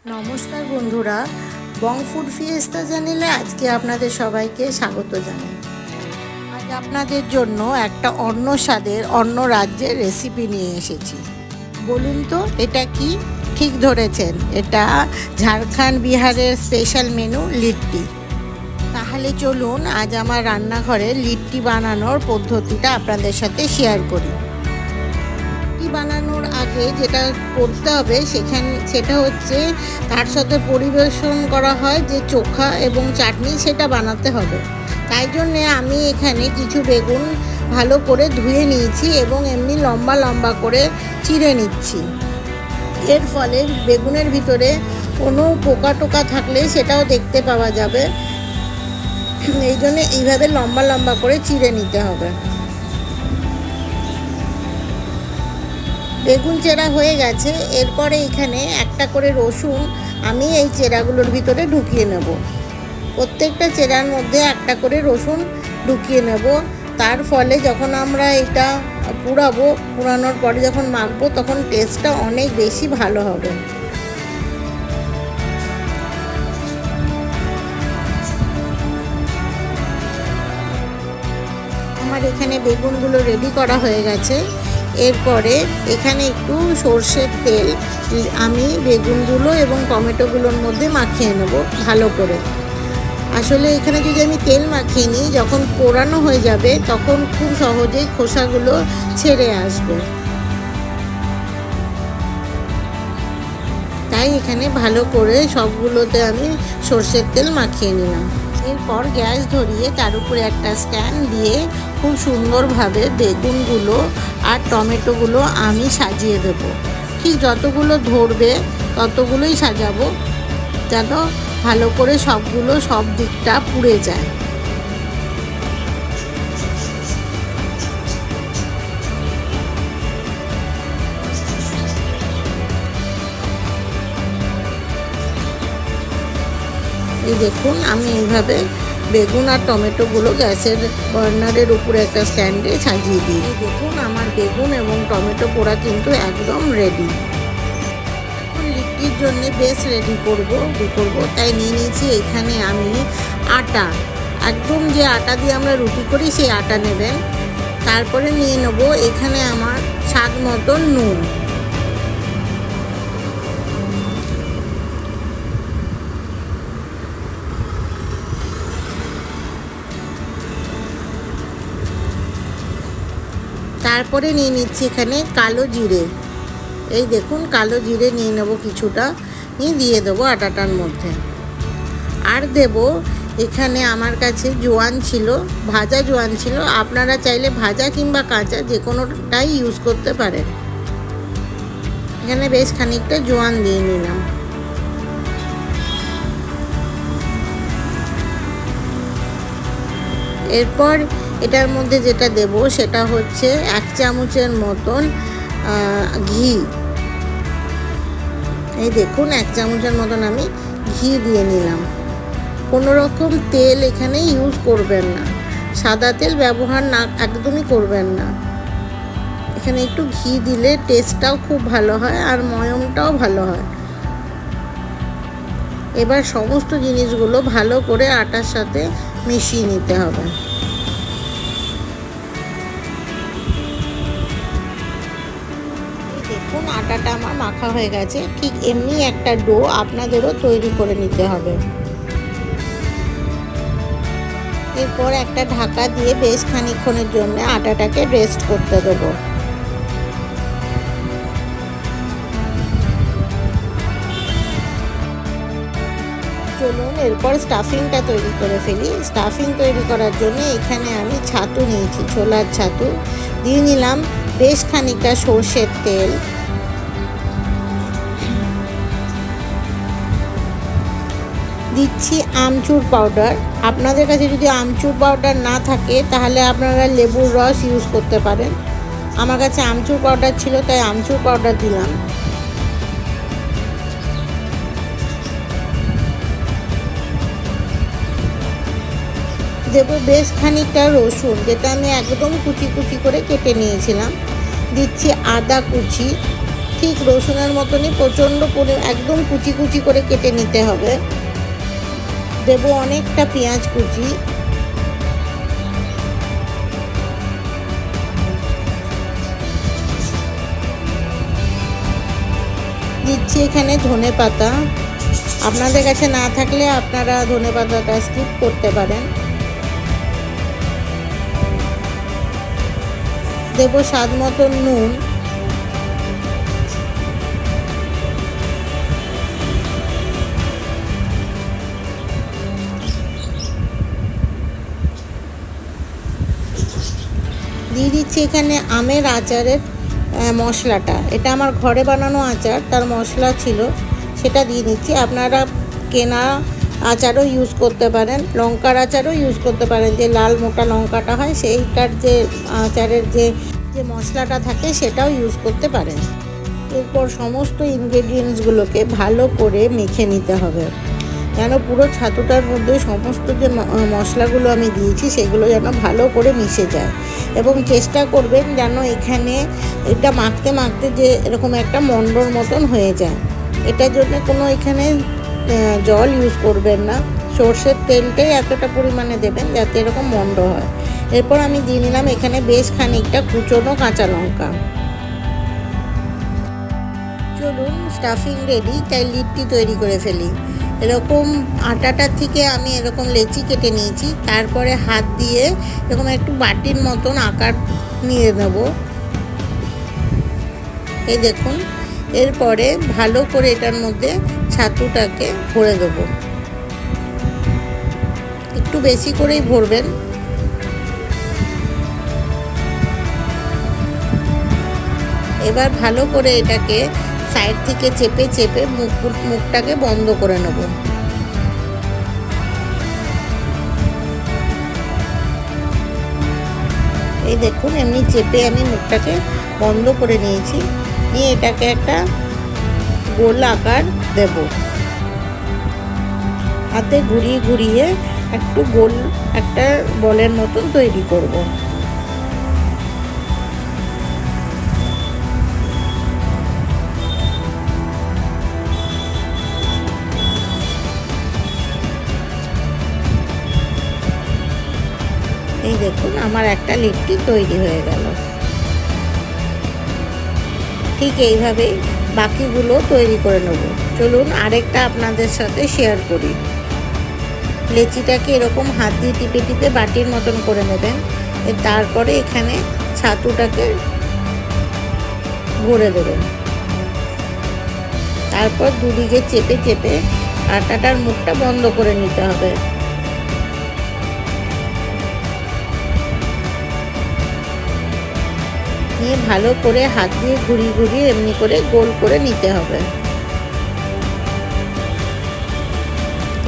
নমস্কার বন্ধুরা, বং food Fiesta চ্যানেলে আজকে আপনাদের সবাইকে স্বাগত জানাই। আজ আপনাদের জন্য একটা অন্য স্বাদের অন্য রাজ্যের রেসিপি নিয়ে এসেছি। বলুন তো এটা কি? ঠিক ধরেছেন, এটা ঝাড়খণ্ড বিহারের স্পেশাল মেনু লিট্টি। তাহলে চলুন আজ আমার রান্নাঘরে লিট্টি বানানোর পদ্ধতিটা আপনাদের সাথে শেয়ার করি। বানানোর আগে যেটা করতে হবে সেটা হচ্ছে তার সাথে পরিবেশন করা হয় যে চোখা এবং চাটনি, সেটা বানাতে হবে। তাই জন্যে আমি এখানে কিছু বেগুন ভালো করে ধুয়ে নিয়েছি এবং এমনি লম্বা লম্বা করে চিড়ে নিচ্ছি। এর ফলে বেগুনের ভিতরে কোনো পোকা টোকা থাকলে সেটাও দেখতে পাওয়া যাবে। এই জন্যে এইভাবে লম্বা লম্বা করে চিড়ে নিতে হবে। বেগুন চেরা হয়ে গেছে। এরপরে এখানে একটা করে রসুন আমি এই চেরাগুলোর ভিতরে ঢুকিয়ে নেব। প্রত্যেকটা চেরার মধ্যে একটা করে রসুন ঢুকিয়ে নেব। তার ফলে যখন আমরা এটা পুরানোর পরে যখন মাখবো তখন টেস্টটা অনেক বেশি ভালো হবে। আমার এখানে বেগুনগুলো রেডি করা হয়ে গেছে। এরপরে এখানে একটু সর্ষের তেল আমি বেগুনগুলো এবং টমেটোগুলোর মধ্যে মাখিয়ে নেব ভালো করে। আসলে এখানে যদি আমি তেল মাখিয়ে নিই, যখন পোড়ানো হয়ে যাবে তখন খুব সহজেই খোসাগুলো ছেড়ে আসবে। তাই এখানে ভালো করে সবগুলোতে আমি সর্ষের তেল মাখিয়ে নিলাম। এরপর গ্যাস ধরিয়ে তার উপরে একটা স্ট্যান্ড দিয়ে খুব সুন্দরভাবে বেগুনগুলো আর টমেটোগুলো আমি সাজিয়ে দেব। ঠিক যতগুলো ধরবে ততগুলোই সাজাবো, যেন ভালো করে সব দিকটা পুড়ে যায়। এই দেখুন, আমি এইভাবে বেগুন আর টমেটোগুলো গ্যাসের বার্নারের উপরে একটা স্ট্যান্ডে সাজিয়ে দিই। দেখুন, আমার বেগুন এবং টমেটো পোড়া কিন্তু একদম রেডি। এখন লিট্টির জন্য বেশ রেডি করব। তাই নিয়ে নিয়েছি এখানে আমি আটা। একদম যে আটা দিয়ে আমরা রুটি করি সেই আটা নেবেন। তারপরে নিয়ে নেব এখানে আমার স্বাদ মতন নুন। তারপরে নিয়ে নিচ্ছি এখানে কালো জিরে। এই দেখুন, কালো জিরে নিয়ে নেব কিছুটা, নিয়ে দিয়ে দেবো আটাটার মধ্যে। আর দেব এখানে আমার কাছে জোয়ান ছিল, ভাজা জোয়ান ছিল। আপনারা চাইলে ভাজা কিংবা কাঁচা যে কোনোটাই ইউজ করতে পারেন। এখানে বেশ খানিকটা জোয়ান দিয়ে নিলাম। এরপর এটার মধ্যে যেটা দেব সেটা হচ্ছে 1 চামচের মতন ঘি। এই দেখুন, 1 চামচের মতন আমি ঘি দিয়ে নিলাম। কোনো রকম তেল এখানে ইউজ করবেন না, সাদা তেল ব্যবহার একদমই করবেন না। এখানে একটু ঘি দিলে টেস্টটাও খুব ভালো হয় আর ময়মটাও ভালো হয়। এবার সমস্ত জিনিসগুলো ভালো করে আটার সাথে মিশিয়ে নিতে হবে। দেখুন, আটাটা আমার মাখা হয়ে গেছে। ঠিক এমনি একটা ডো আপনাদেরও তৈরি করে নিতে হবে। এরপর একটা ঢাকা দিয়ে বেশ খানিকক্ষণের জন্য আটাটাকে রেস্ট করতে দেবো। চলুন এরপর স্টাফিংটা তৈরি করে ফেলি। স্টাফিং তৈরি করার জন্য এখানে আমি ছাতু নিয়েছি, ছোলার ছাতু। দিয়ে নিলাম বেশ খানিকটা সর্ষের তেল। দিচ্ছি আমচুর পাউডার। আপনাদের কাছে যদি আমচুর পাউডার না থাকে তাহলে আপনারা লেবুর রস ইউজ করতে পারেন। আমার কাছে আমচুর পাউডার ছিল তাই আমচুর পাউডার দিলাম। দেবো বেশ খানিকটা রসুন, যেটা আমি একদম কুচি কুচি করে কেটে নিয়েছিলাম। দিচ্ছি আদা কুচি। ঠিক রসুনের মতনই প্রচণ্ড একদম কুচি কুচি করে কেটে নিতে হবে। দেব অনেকটা পেঁয়াজ কুচি, দিচ্ছি এখানে ধনে পাতা। আপনাদের কাছে না থাকলে আপনারা ধনে পাতাটা স্কিপ করতে পারেন। দেব স্বাদ মতো নুন, দিয়ে দিচ্ছি এখানে আমের আচারের মশলাটা। এটা আমার ঘরে বানানো আচার, তার মশলা ছিল, সেটা দিয়ে দিচ্ছি। আপনারা কেনা আচারও ইউজ করতে পারেন, লঙ্কার আচারও ইউজ করতে পারেন, যে লাল মোটা লঙ্কাটা হয় সেইটার যে আচারের যে মশলাটা থাকে সেটাও ইউজ করতে পারেন। এরপর সমস্ত ইনগ্রেডিয়েন্টসগুলোকে ভালো করে মেখে নিতে হবে, যেন পুরো ছাতুটার মধ্যে সমস্ত যে মশলাগুলো আমি দিয়েছি সেগুলো যেন ভালো করে মিশে যায়। এবং চেষ্টা করবেন যেন এখানে এটা মাখতে মাখতে যে এরকম একটা মণ্ডর মতন হয়ে যায়। এটার জন্য কোনো এখানে জল ইউজ করবেন না, সর্ষের তেলটাই এতটা পরিমাণে দেবেন যাতে এরকম মণ্ড হয়। এরপর আমি দিয়ে নিলাম এখানে বেশ খানিকটা কুচনো কাঁচা লঙ্কা। চলুন স্টাফিং রেডি, তাই লিট্টি তৈরি করে ফেলি। এরকম আটাটার থেকে আমি এরকম লেচি কেটে নিয়েছি, তারপরে হাত দিয়ে এরকম একটু বাটির মতন আকার নিয়ে নেব। এই দেখুন, এরপরে ভালো করে এটার মধ্যে ছাতুটাকে ভরে দেবো। একটু বেশি করেই ভরবেন। এবার ভালো করে এটাকে সাইড থেকে চেপে চেপে মুখটাকে বন্ধ করে নেব। এই দেখুন, এমনি চেপে আমি মুখটাকে বন্ধ করে নিয়েছি। নিয়ে এটাকে একটা গোল আকার দেব। হাতে ঘুরিয়ে ঘুরিয়ে একটু গোল একটা বলের মতন তৈরি করব। এই দেখুন, আমার একটা লিট্টি তৈরি হয়ে গেল। ঠিক এইভাবেই বাকিগুলো তৈরি করে নেব। চলুন আরেকটা আপনাদের সাথে শেয়ার করি। লেচিটাকে এরকম হাত দিয়ে টিপে টিপে বাটির মতন করে নেবেন। তারপরে এখানে ছাতুটাকে ভরে দেবেন। তারপর দুদিকে চেপে চেপে আটাটার মুখটা বন্ধ করে নিতে হবে। নিয়ে ভালো করে হাত দিয়ে ঘুরিয়ে ঘুরিয়ে এমনি করে গোল করে নিতে হবে।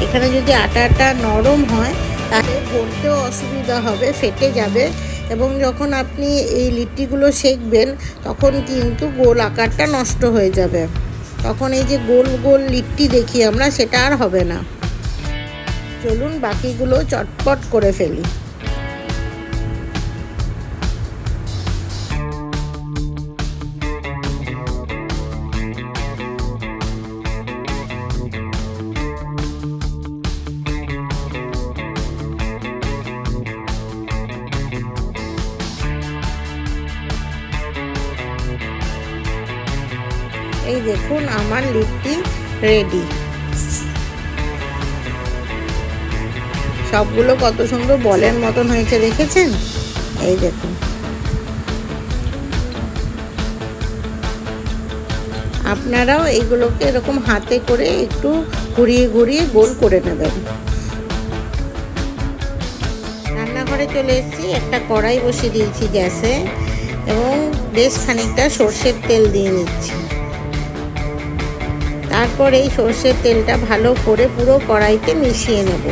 এখানে যদি আটাটা নরম হয় তাহলে গড়তেও অসুবিধা হবে, ফেটে যাবে। এবং যখন আপনি এই লিট্টিগুলো সেঁকবেন তখন কিন্তু গোল আকারটা নষ্ট হয়ে যাবে। তখন এই যে গোল গোল লিট্টি দেখি আমরা, সেটা আর হবে না। চলুন বাকিগুলো চটপট করে ফেলি। এই দেখুন, আমার লিট্টি রেডি। সবগুলো কত সুন্দর বলের মতন হয়েছে, দেখেছেন? এই দেখুন, আপনারাও এইগুলোকে এরকম হাতে করে একটু ঘুরিয়ে ঘুরিয়ে গোল করে নেবেন। রান্নাঘরে চলে এসেছি, একটা কড়াই বসিয়ে দিয়েছি গ্যাসে এবং বেশ খানিকটা সর্ষের তেল দিয়ে নিচ্ছি। তারপর এই সর্ষের তেলটা ভালো করে পুরো কড়াইতে মিশিয়ে নেব।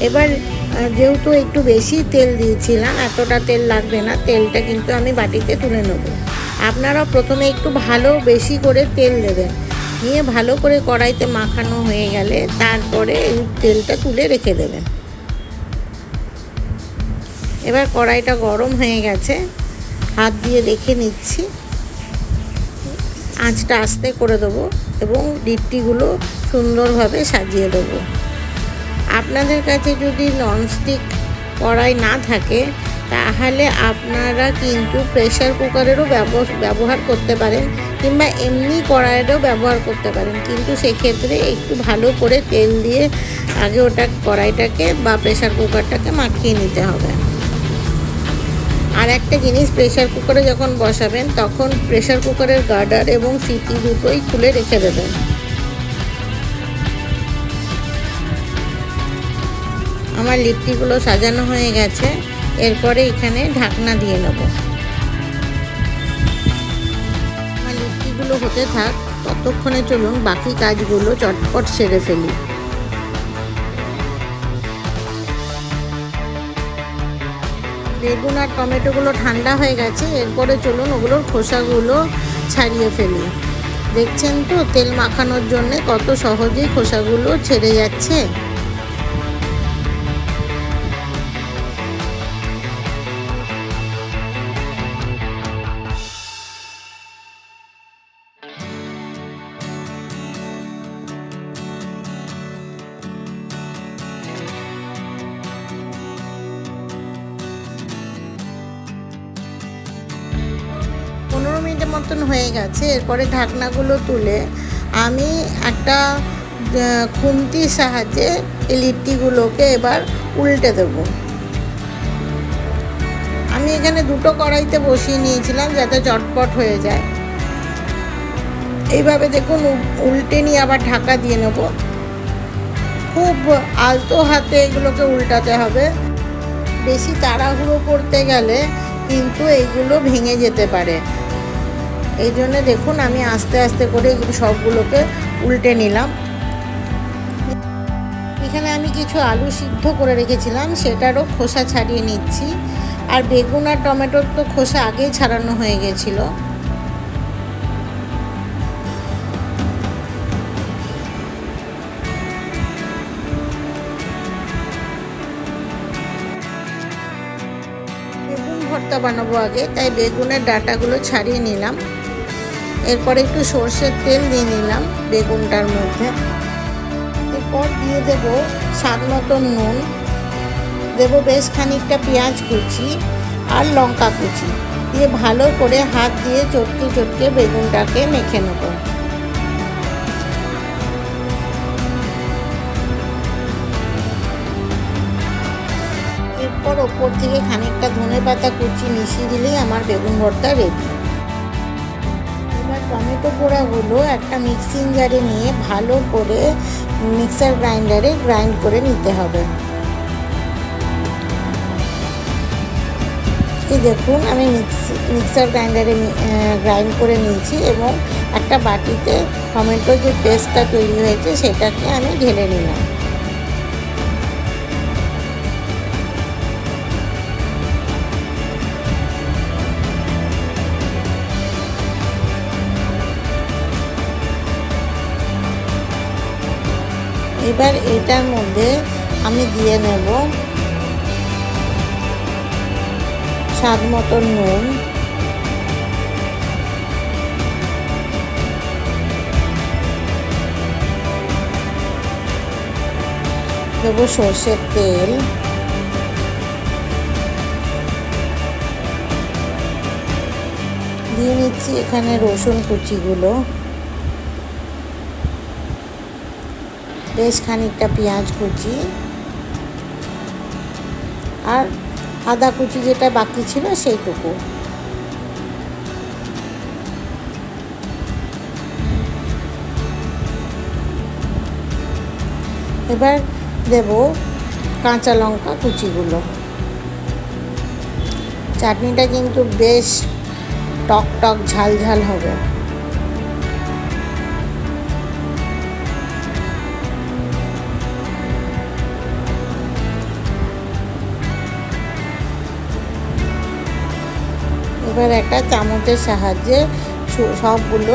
এবার যেহেতু একটু বেশি তেল দিয়েছিলাম, এতটা তেল লাগবে না, তেলটা কিন্তু আমি বাটিতে তুলে নেব। আপনারা প্রথমে একটু ভালো বেশি করে তেল দেবেন, নিয়ে ভালো করে কড়াইতে মাখানো হয়ে গেলে তারপরে এই তেলটা তুলে রেখে দেবেন। এবার কড়াইটা গরম হয়ে গেছে, হাত দিয়ে দেখে নিচ্ছি। আঁচটা আস্তে করে দেবো এবং লিট্টিগুলো সুন্দরভাবে সাজিয়ে দেবো। আপনাদের কাছে যদি ননস্টিক কড়াই না থাকে তাহলে আপনারা কিন্তু প্রেসার কুকারেরও ব্যবহার করতে পারেন, কিংবা এমনি কড়াইয়েরও ব্যবহার করতে পারেন, কিন্তু সেক্ষেত্রে একটু ভালো করে তেল দিয়ে আগে ওটা কড়াইটাকে বা প্রেসার কুকারটাকে মাখিয়ে নিতে হবে। আর একটা জিনিস, প্রেসার কুকারে যখন বসাবেন তখন প্রেসার কুকারের গার্ডার এবং সিটি দুটোই খুলে রেখে দেবেন। আমার লিট্টিগুলো সাজানো হয়ে গেছে, এরপরে এখানে ঢাকনা দিয়ে নেব। আমার লিট্টিগুলো হতে থাক, ততক্ষণে চলুন বাকি কাজগুলো চটপট সেরে ফেলি। বেগুন আর টমেটোগুলো ঠান্ডা হয়ে গেছে, এরপরে চলুন ওগুলোর খোসাগুলো ছাড়িয়ে ফেলি। দেখছেন তো তেল মাখানোর জন্য কত সহজেই খোসাগুলো ছেড়ে যাচ্ছে। মিনিটের মতন হয়ে গেছে, এরপরে ঢাকনাগুলো তুলে আমি একটা খুন্তির সাহায্যে এই লিট্টিগুলোকে এবার উল্টে দেব। আমি এখানে দুটো কড়াইতে বসিয়ে নিয়েছিলাম যাতে চটপট হয়ে যায়। এইভাবে দেখুন উল্টে নিয়ে আবার ঢাকা দিয়ে নেব। খুব আলতো হাতে এগুলোকে উল্টাতে হবে, বেশি তাড়াহুড়ো করতে গেলে কিন্তু এইগুলো ভেঙে যেতে পারে। এই জন্য দেখুন আমি আস্তে আস্তে করে এগুলো সবগুলোকে উল্টে নিলাম। এখানে আমি কিছু আলু সিদ্ধ করে রেখেছিলাম, সেটারও খোসা ছাড়িয়ে নিচ্ছি। আর বেগুন আর টমেটোর তো খোসা আগেই ছাড়ানো হয়ে গেছিলো। বেগুন ভর্তা বানাবো আগে, তাই বেগুনের ডাঁটাগুলো ছাড়িয়ে নিলাম। এরপর একটু সর্ষের তেল দিয়ে নিলাম বেগুনটার মধ্যে। এরপর দিয়ে দেব স্বাদ মতন নুন, দেব বেশ খানিকটা পেঁয়াজ কুচি আর লঙ্কা কুচি দিয়ে ভালো করে হাত দিয়ে চটকে চটকে বেগুনটাকে মেখে নেব। এরপর ওপর থেকে খানিকটা ধনেপাতা কুচি মিশিয়ে দিলেই আমার বেগুন ভর্তা রেডি। টমেটো পোড়াগুলো একটা মিক্সিং জারে নিয়ে ভালো করে মিক্সার গ্রাইন্ডারে গ্রাইন্ড করে নিতে হবে। এই দেখুন আমি মিক্সার গ্রাইন্ডারে গ্রাইন্ড করে নিয়েছি এবং একটা বাটিতে টমেটো যে পেস্টটা তৈরি হয়েছে সেটাকে আমি ঢেলে নিলাম। এবার এটার মধ্যে আমি দিয়ে নেব স্বাদ মতন নুন, দেব সর্ষের তেল, দিয়ে নিচ্ছি এখানে রসুন কুচিগুলো, বেশ খানিকটা পেঁয়াজ কুচি আর আদা কুচি যেটা বাকি ছিল সেইটুকু। এবার দেব কাঁচা লঙ্কা কুচিগুলো। চাটনিটা কিন্তু বেশ টক টক ঝাল ঝাল হবে। এবার একটা চামচের সাহায্যে সবগুলো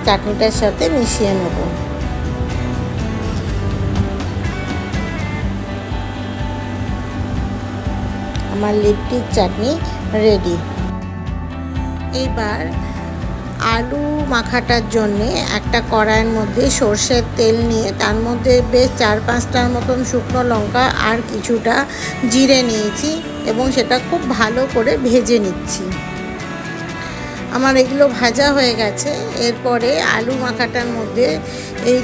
চাটনিটার সাথে মিশিয়ে নেব। আমার লিট্টির চাটনি রেডি। এবার আলু মাখাটার জন্যে একটা কড়াইয়ের মধ্যে সর্ষের তেল নিয়ে তার মধ্যে বেশ 4-5টার মতন শুকনো লঙ্কা আর কিছুটা জিরে নিয়েছি এবং সেটা খুব ভালো করে ভেজে নিচ্ছি। আমার এগুলো ভাজা হয়ে গেছে। এরপরে আলু মাখাটার মধ্যে এই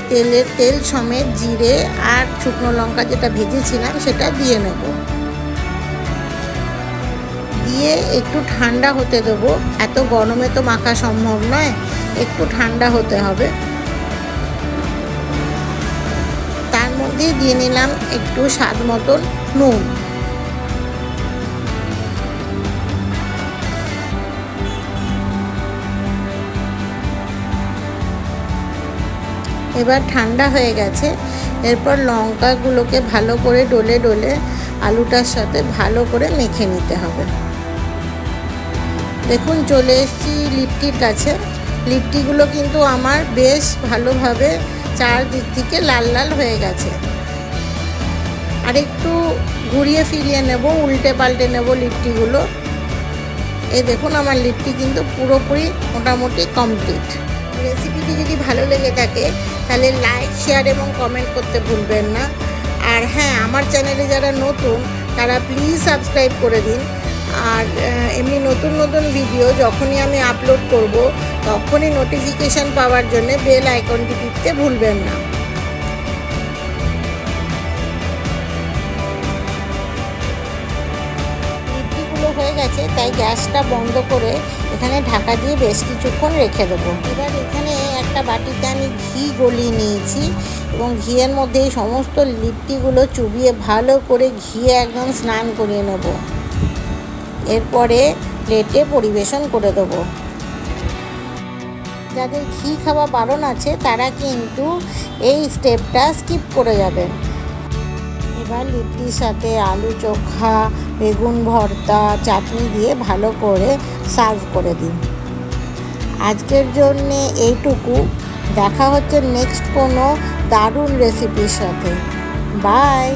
তেল সমেত জিরে আর শুকনো লঙ্কা যেটা ভেজেছিলাম সেটা দিয়ে নেব। দিয়ে একটু ঠান্ডা হতে দেবো, এত গরমে তো মাখা সম্ভব নয়, একটু ঠান্ডা হতে হবে। তার মধ্যে দিয়ে নিলাম একটু স্বাদ মতন নুন। এবার ঠান্ডা হয়ে গেছে। এরপর লঙ্কাগুলোকে ভালো করে ডলে ডলে আলুটার সাথে ভালো করে মেখে নিতে হবে। দেখুন চলে এসেছি লিট্টির কাছে। লিট্টিগুলো কিন্তু আমার বেশ ভালোভাবে চারদিক থেকে লাল লাল হয়ে গেছে। আর একটু ঘুরিয়ে ফিরিয়ে নেব, উল্টে পাল্টে নেব লিট্টিগুলো। এই দেখুন আমার লিট্টি কিন্তু পুরোপুরি মোটামুটি কমপ্লিট। রেসিপিটি যদি ভালো লেগে থাকে তাহলে লাইক, শেয়ার এবং কমেন্ট করতে ভুলবেন না। আর হ্যাঁ, আমার চ্যানেলে যারা নতুন তারা প্লিজ সাবস্ক্রাইব করে দিন। আর এমনি নতুন নতুন ভিডিও যখনই আমি আপলোড করব তখনই নোটিফিকেশান পাওয়ার জন্য বেল আইকনটি টিপতে ভুলবেন না। লিট্টিগুলো হয়ে গেছে, তাই গ্যাসটা বন্ধ করে এখানে ঢাকা দিয়ে বেশ কিছুক্ষণ রেখে দেবো। এবার এখানে একটা বাটিতে আমি ঘি গলিয়ে নিয়েছি এবং ঘিয়ের মধ্যে এই সমস্ত লিট্টিগুলো চুবিয়ে ভালো করে ঘিয়ে একদম স্নান করিয়ে নেব। এরপরে প্লেটে পরিবেশন করে দেবো। যাদের ঘি খাওয়া বারণ আছে তারা কিন্তু এই স্টেপটা স্কিপ করে যাবেন। এবার লিট্টির সাথে আলু চোখা, বেগুন ভর্তা, চাটনি দিয়ে ভালো করে সার্ভ করে দিন। আজকের জন্যে এইটুকু। দেখা হচ্ছে নেক্সট কোনো দারুণ রেসিপির সাথে। বাই।